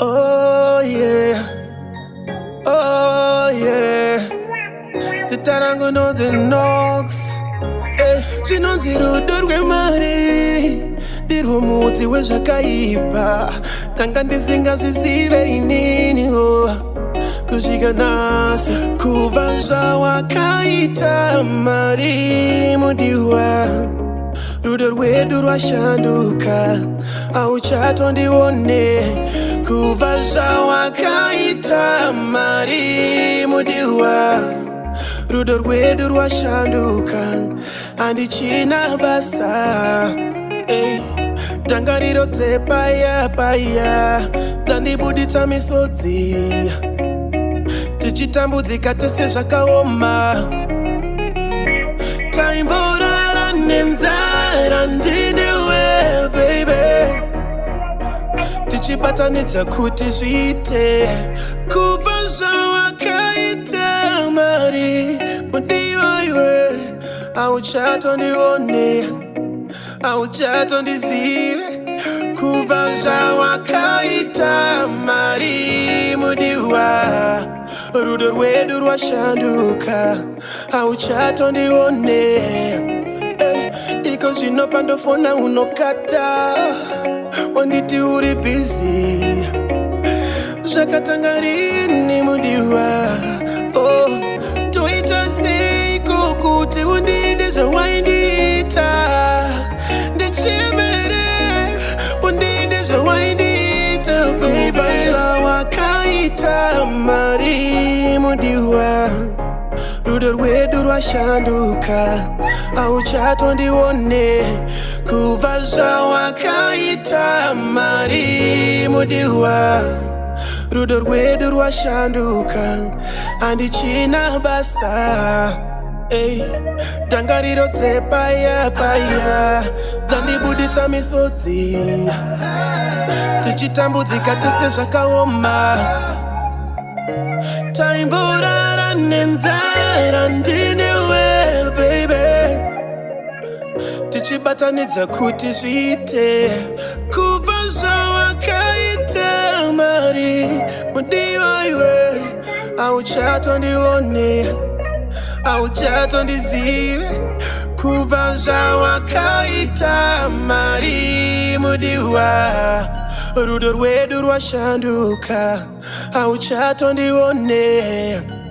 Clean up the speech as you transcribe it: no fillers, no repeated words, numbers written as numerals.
Oh yeah, oh yeah. Titarango nonzi Nox. Chinonzi rudo rwemari, ndirwo mudzi wezvakaipa. Tanga ndisingazvizive inini kusvika nhasi. Kuva zvawakaita mari mudiwa, rudo rwedu rwashanduka, auchatondione. Kuva zvawakaita mari mudiwa, rudo rwedu rwashanduka, handichina basa. Dangariro dzepaya paya dzandibuditsa misodzi, tichitambudzika tese zvakaoma. Taimborara nenzara ndinewe baby, tichibatanidza kuti zviite. Kuva zvawakaita mari mudiwa iwe, auchatondione, auchatondizive. Kuva zvawakaita mari mudiwa, rudo rwedu rwashanduka, auchatondione. Iko zvino pandofona unokata, wanditi uri busy. Zvakatanga rini mudiwa? Toita seiko kuti undide zvawaindita? Ndichemere undide zvawaindita. Kuva zvawakaita mari mudiwa, rudo rwedu rwashanduka, auchatondione. Kuva zvawakaita mari mudiwa, rudo rwedu rwashanduka, handichina basa. Dangariro dzepaya paya dzandibuditsa misodzi, tichitambudzika tese zvakaoma. Taimborara nenzara ndinewe baby, tichibatanidza kuti zviite. Kuva zvawakaita mari mudiwa iwe, auchatondione, auchatondizive. Kuva zvawakaita mari mudiwa, rudo rwedu rwashanduka, auchatondione.